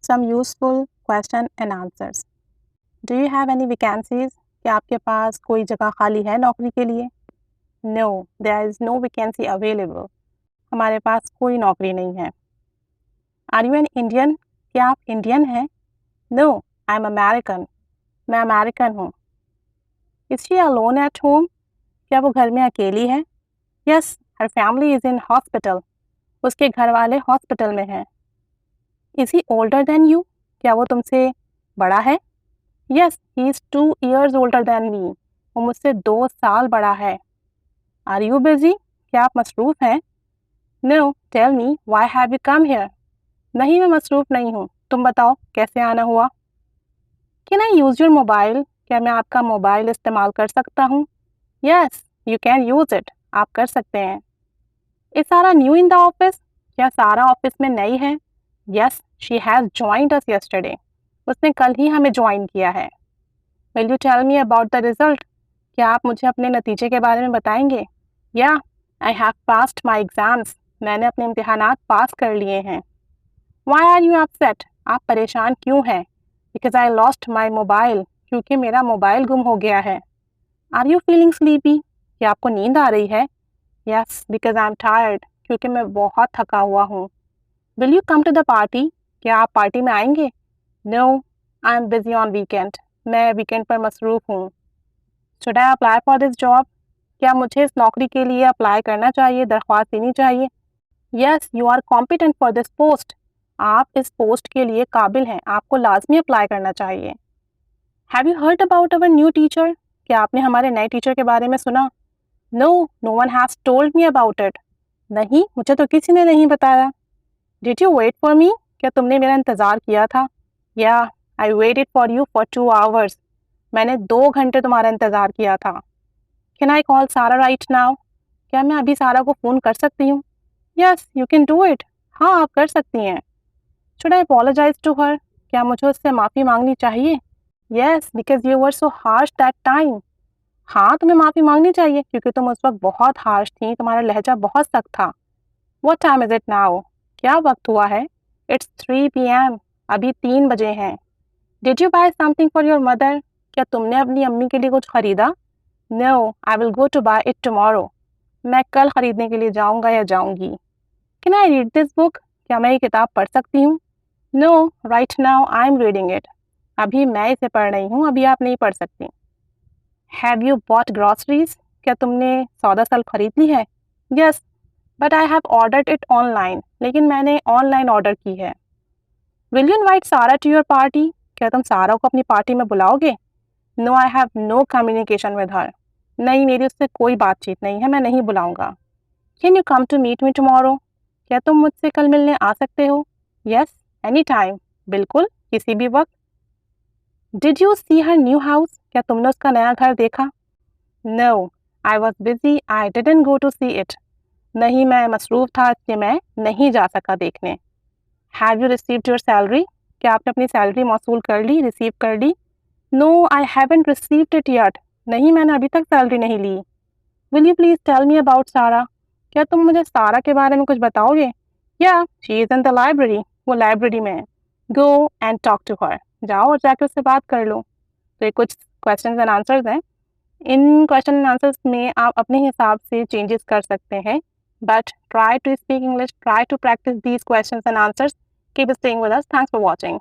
some useful question and answers. Do you have any vacancies? क्या आपके पास कोई जगह खाली है नौकरी के लिए? No, there is no vacancy available. हमारे पास कोई नौकरी नहीं है. Are you an Indian? क्या आप इंडियन हैं? No, I'm American. मैं अमेरिकन हूँ. Is she alone at home? क्या वो घर में अकेली है? Yes, her family is in hospital. उसके घर वाले हॉस्पिटल में हैं. Is he older than you? क्या वो तुमसे बड़ा है? Yes, he is 2 years older than me. वो मुझसे 2 साल बड़ा है. Are you busy? क्या आप मसरूफ़ हैं? No, tell me, why have you come here? नहीं, मैं मसरूफ़ नहीं हूँ. तुम बताओ, कैसे आना हुआ? Can I use your mobile? क्या मैं आपका मोबाइल इस्तेमाल कर सकता हूँ? Yes, you can use it. आप कर सकते हैं. Is Sarah new in the office? क्या सारा ऑफिस में नई है? Yes, she has joined us yesterday. उसने कल ही हमें ज्वाइन किया है. Will you tell me about the result? क्या आप मुझे अपने नतीजे के बारे में बताएंगे? Yeah, I have passed my exams. मैंने अपने इम्तिहानात पास कर लिए हैं. Why are you upset? आप परेशान क्यों हैं? Because I lost my mobile. क्योंकि मेरा मोबाइल गुम हो गया है. Are you feeling sleepy? क्या आपको नींद आ रही है? Yes, because I'm tired. क्योंकि मैं बहुत थका हुआ हूँ. Will you come to the party? क्या आप पार्टी में आएंगे? No, I'm busy on weekend. मैं वीकेंड पर मसरूफ़ हूँ. Should I apply for this job? क्या मुझे इस नौकरी के लिए अप्लाई करना चाहिए, दरख्वास्त देनी चाहिए? Yes, you are competent for this post. आप इस पोस्ट के लिए काबिल हैं. आपको लाजमी अप्लाई करना चाहिए. Have you heard about our new teacher? क्या आपने हमारे नए टीचर के बारे में सुना? No, no one has told me about it. नहीं, मुझे तो किसी ने नहीं बताया. Did you wait for me? क्या तुमने मेरा इंतज़ार किया था? Yeah, I waited for you for 2 hours. मैंने 2 घंटे तुम्हारा इंतज़ार किया था. Can I call Sarah right now? क्या मैं अभी सारा को फ़ोन कर सकती हूँ? Yes, you can do it. हाँ, आप कर सकती हैं. Should I apologize to her? क्या मुझे उससे माफ़ी मांगनी चाहिए? Yes, because you were so harsh that time. हाँ, तुम्हें माफ़ी मांगनी चाहिए क्योंकि तुम उस वक्त बहुत हार्श थी, तुम्हारा लहजा बहुत सख्त था. What time is it now? क्या वक्त हुआ है? It's 3 p.m. अभी 3 बजे हैं. Did you buy something for your mother? क्या तुमने अपनी अम्मी के लिए कुछ खरीदा? No, I will go to buy it tomorrow. मैं कल खरीदने के लिए जाऊंगा या जाऊंगी. Can I read this book? क्या मैं ये किताब पढ़ सकती हूँ? No, right now I am reading it. अभी मैं इसे पढ़ रही हूँ, अभी आप नहीं पढ़ सकती. Have you bought groceries? क्या तुमने सौदा साल खरीद ली है? Yes, but I have ordered it online. लेकिन मैंने ऑनलाइन ऑर्डर की है. Will you invite Sarah to your party? क्या तुम सारा को अपनी पार्टी में बुलाओगे? No, I have no communication with her. नहीं, मेरी उससे कोई बातचीत नहीं है, मैं नहीं बुलाऊंगा. Can you come to meet me tomorrow? क्या तुम मुझसे कल मिलने आ सकते हो? Yes, anytime. बिल्कुल, किसी भी वक्त. Did you see her new house? क्या तुमने उसका नया घर देखा? No, I was busy. I didn't go to see it. नहीं, मैं मसरूफ़ था इसलिए मैं नहीं जा सका देखने. Have you received your salary? क्या आपने अपनी सैलरी मौसूल कर ली, रिसीव कर ली? No, I haven't received it yet. नहीं, मैंने अभी तक सैलरी नहीं ली. Will you please tell me about Sarah? क्या तुम मुझे सारा के बारे में कुछ बताओगे? Yeah, she is in the library. वो लाइब्रेरी में है. Go and talk to her. जाओ और जाके उससे बात कर लो. तो ये कुछ क्वेश्चंस एंड आंसर्स हैं. इन क्वेश्चन एंड आंसर्स में आप अपने हिसाब से चेंजेस कर सकते हैं. But try to speak English. Try to practice these questions and answers. Keep staying with us. Thanks for watching.